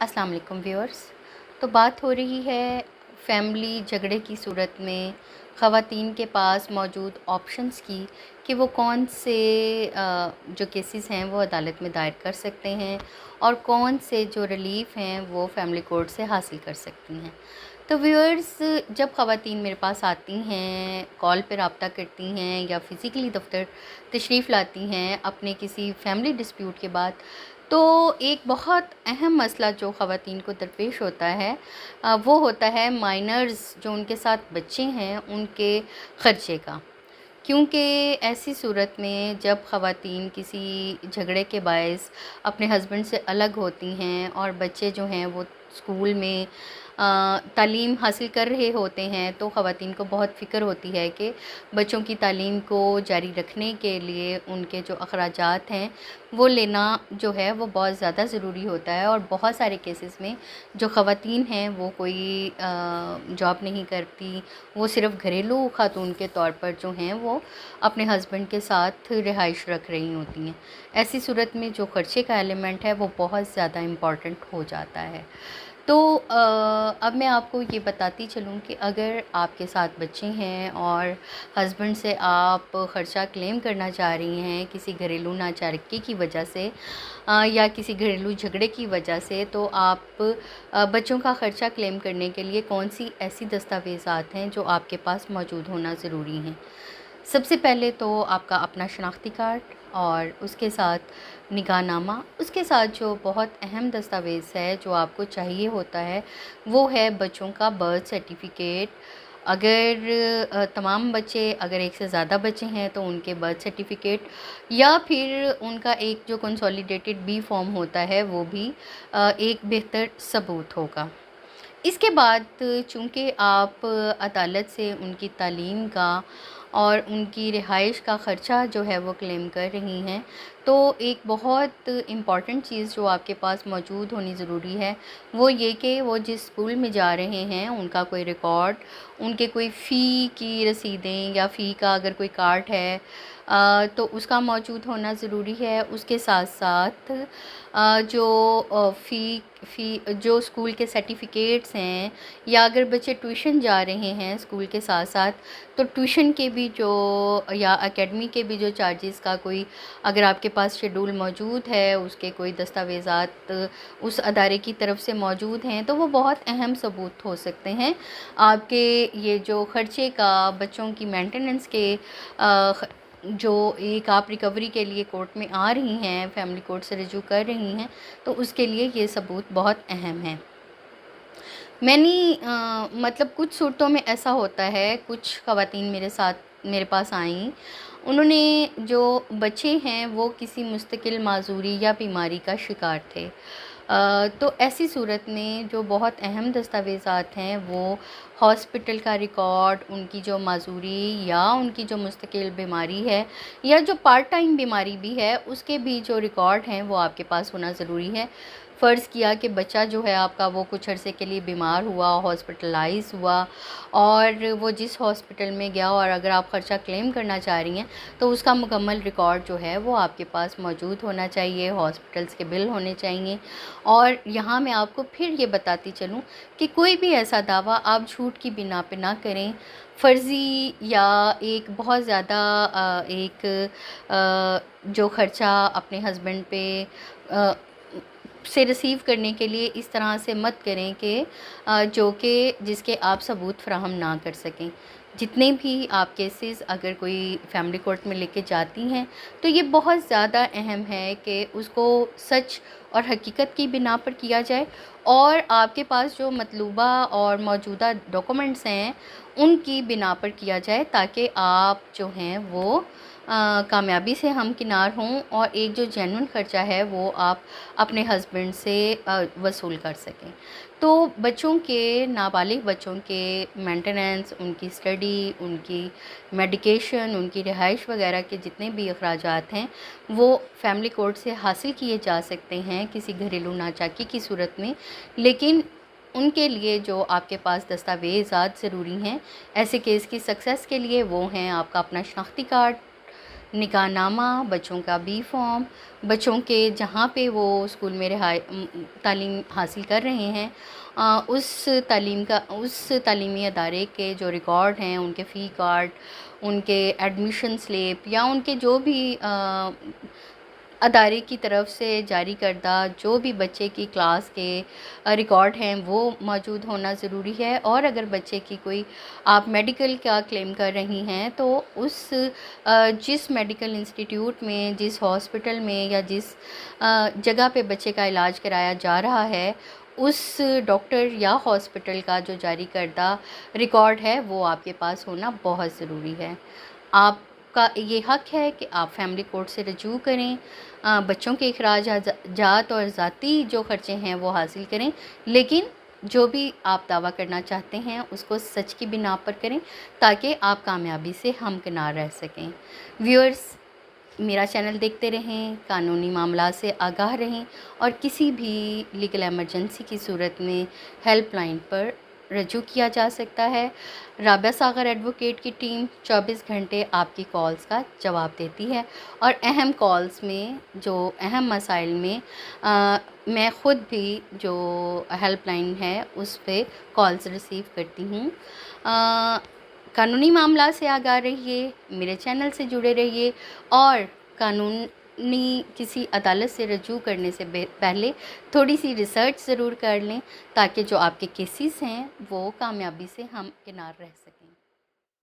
अस्सलाम वालेकुम व्यूअर्स। तो बात हो रही है फैमिली झगड़े की सूरत में ख़वातीन के पास मौजूद ऑप्शंस की कि वो कौन से जो केसेस हैं वो अदालत में दायर कर सकते हैं और कौन से जो रिलीफ़ हैं वो फैमिली कोर्ट से हासिल कर सकती हैं। तो व्यूअर्स, जब ख़वातीन मेरे पास आती हैं, कॉल पे रब्ता करती हैं या फ़िज़िकली दफ्तर तशरीफ़ लाती हैं अपने किसी फैमिली डिस्प्यूट के बाद, तो एक बहुत अहम मसला जो ख़वातीन को दरपेश होता है वो होता है माइनर्स जो उनके साथ बच्चे हैं उनके ख़र्चे का। क्योंकि ऐसी सूरत में जब ख़वातीन किसी झगड़े के बायस अपने हस्बैंड से अलग होती हैं और बच्चे जो हैं वो स्कूल में तालीम हासिल कर रहे होते हैं, तो ख़वातीन को बहुत फ़िक्र होती है कि बच्चों की तालीम को जारी रखने के लिए उनके जो अखराजात हैं वो लेना जो है वो बहुत ज़्यादा ज़रूरी होता है। और बहुत सारे केसेस में जो ख़वातीन हैं वो कोई जॉब नहीं करती, वो सिर्फ़ घरेलू ख़ातून के तौर पर जो हैं वो अपने हस्बैंड के साथ रिहाइश रख रही होती हैं। ऐसी सूरत में जो ख़र्चे का एलिमेंट है वो बहुत ज़्यादा इम्पॉर्टेंट हो जाता है। तो अब मैं आपको ये बताती चलूँ कि अगर आपके साथ बच्चे हैं और हस्बैंड से आप ख़र्चा क्लेम करना चाह रही हैं किसी घरेलू नाचारगी की वजह से या किसी घरेलू झगड़े की वजह से, तो आप बच्चों का ख़र्चा क्लेम करने के लिए कौन सी ऐसी दस्तावेज़ात हैं जो आपके पास मौजूद होना ज़रूरी हैं। सबसे पहले तो आपका अपना शनाख्ती कार्ड और उसके साथ निकाहनामा, उसके साथ जो बहुत अहम दस्तावेज़ है जो आपको चाहिए होता है वो है बच्चों का बर्थ सर्टिफिकेट। अगर तमाम बच्चे, अगर एक से ज़्यादा बच्चे हैं तो उनके बर्थ सर्टिफिकेट या फिर उनका एक जो कंसोलिडेटेड बी फॉर्म होता है वो भी एक बेहतर सबूत होगा। इसके बाद चूँकि आप अदालत से उनकी तालीम का और उनकी रिहाइश का ख़र्चा जो है वो क्लेम कर रही हैं, तो एक बहुत इम्पॉर्टेंट चीज़ जो आपके पास मौजूद होनी ज़रूरी है वो ये कि वो जिस स्कूल में जा रहे हैं उनका कोई रिकॉर्ड, उनके कोई फ़ी की रसीदें या फ़ी का अगर कोई कार्ड है तो उसका मौजूद होना ज़रूरी है। उसके साथ साथ जो फ़ी जो स्कूल के सर्टिफ़िकेट्स हैं या अगर बच्चे ट्यूशन जा रहे हैं स्कूल के साथ साथ, तो ट्यूशन के भी जो या एकेडमी के भी जो चार्जेस का कोई अगर आपके पास शेड्यूल मौजूद है, उसके कोई दस्तावेज़ात उस अदारे की तरफ से मौजूद हैं, तो वो बहुत अहम सबूत हो सकते हैं आपके ये जो ख़र्चे का, बच्चों की मेंटेनेंस के जो एक आप रिकवरी के लिए कोर्ट में आ रही हैं, फैमिली कोर्ट से रजू कर रही हैं, तो उसके लिए ये सबूत बहुत अहम है। मतलब कुछ सूरतों में ऐसा होता है, कुछ ख़वातीन मेरे पास आईं, उन्होंने जो बच्चे हैं वो किसी मुस्तकिल माज़ूरी या बीमारी का शिकार थे। तो ऐसी सूरत में जो बहुत अहम दस्तावेज़ात हैं वो हॉस्पिटल का रिकॉर्ड, उनकी जो माज़ूरी या उनकी जो मुस्तकिल बीमारी है या जो पार्ट टाइम बीमारी भी है उसके भी जो रिकॉर्ड हैं वो आपके पास होना ज़रूरी है। फ़र्ज़ किया कि बच्चा जो है आपका वो कुछ अरसे के लिए बीमार हुआ, हॉस्पिटलाइज़ हुआ और वो जिस हॉस्पिटल में गया और अगर आप ख़र्चा क्लेम करना चाह रही हैं तो उसका मुकम्मल रिकॉर्ड जो है वो आपके पास मौजूद होना चाहिए, हॉस्पिटल्स के बिल होने चाहिए। और यहाँ मैं आपको फिर ये बताती चलूँ कि कोई भी ऐसा दावा आप झूठ की बिना पे ना करें। फ़र्ज़ी या एक बहुत ज़्यादा जो ख़र्चा अपने हस्बैंड पे अ, से रिसीव करने के लिए इस तरह से मत करें कि जो कि जिसके आप सबूत फ़राहम ना कर सकें। जितने भी आप केसेस अगर कोई फैमिली कोर्ट में लेके जाती हैं तो ये बहुत ज़्यादा अहम है कि उसको सच और हकीकत की बिना पर किया जाए और आपके पास जो मतलूबा और मौजूदा डॉक्यूमेंट्स हैं उनकी बिना पर किया जाए, ताकि आप जो हैं वो कामयाबी से हमकिनार हों और एक जो जेन्युइन ख़र्चा है वो आप अपने हस्बैंड से वसूल कर सकें। तो बच्चों के, नाबालिग बच्चों के मेंटेनेंस, उनकी स्टडी, उनकी मेडिकेशन, उनकी रिहाइश वगैरह के जितने भी अखराजात हैं वो फैमिली कोर्ट से हासिल किए जा सकते हैं किसी घरेलू नाचाकी की सूरत में। लेकिन उनके लिए जो आपके पास दस्तावेज़ात ज़रूरी हैं ऐसे केस की सक्सेस के लिए वो हैं आपका अपना शनाख्ती कार्ड, نکاح نامہ، بچوں کا بی فارم، بچوں کے جہاں پہ وہ اسکول میں تعلیم حاصل کر رہے ہیں اس تعلیمی ادارے کے جو ریکارڈ ہیں، ان کے فی کارڈ، ان کے ایڈمیشن سلپ، یا ان کے جو بھی ادارے کی طرف سے جاری کردہ جو بھی بچے کی کلاس کے ریکارڈ ہیں وہ موجود ہونا ضروری ہے۔ اور اگر بچے کی کوئی آپ میڈیکل کا کلیم کر رہی ہیں تو جس میڈیکل انسٹیٹیوٹ میں، جس ہاسپٹل میں، یا جس جگہ پہ بچے کا علاج کرایا جا رہا ہے، اس ڈاکٹر یا ہاسپٹل کا جو جاری کردہ ریکارڈ ہے وہ آپ کے پاس ہونا بہت ضروری ہے۔ آپ کا یہ حق ہے کہ آپ فیملی کورٹ سے رجوع کریں، بچوں کے اخراجات اور ذاتی جو خرچے ہیں وہ حاصل کریں، لیکن جو بھی آپ دعویٰ کرنا چاہتے ہیں اس کو سچ کی بنا پر کریں تاکہ آپ کامیابی سے ہمکنار رہ سکیں۔ ویورز، میرا چینل دیکھتے رہیں، قانونی معاملات سے آگاہ رہیں، اور کسی بھی لیگل ایمرجنسی کی صورت میں ہیلپ لائن پر رجوع کیا جا سکتا ہے۔ رابعہ ساغر ایڈوکیٹ کی ٹیم 24 گھنٹے آپ کی کالز کا جواب دیتی ہے، اور اہم کالز میں، جو اہم مسائل میں میں خود بھی جو ہیلپ لائن ہے اس پہ کالز ریسیو کرتی ہوں۔ قانونی معاملات سے آگاہ رہیے، میرے چینل سے جڑے رہیے، اور قانونی کسی عدالت سے رجوع کرنے سے پہلے تھوڑی سی ریسرچ ضرور کر لیں تاکہ جو آپ کے کیسز ہیں وہ کامیابی سے ہمکنار رہ سکیں۔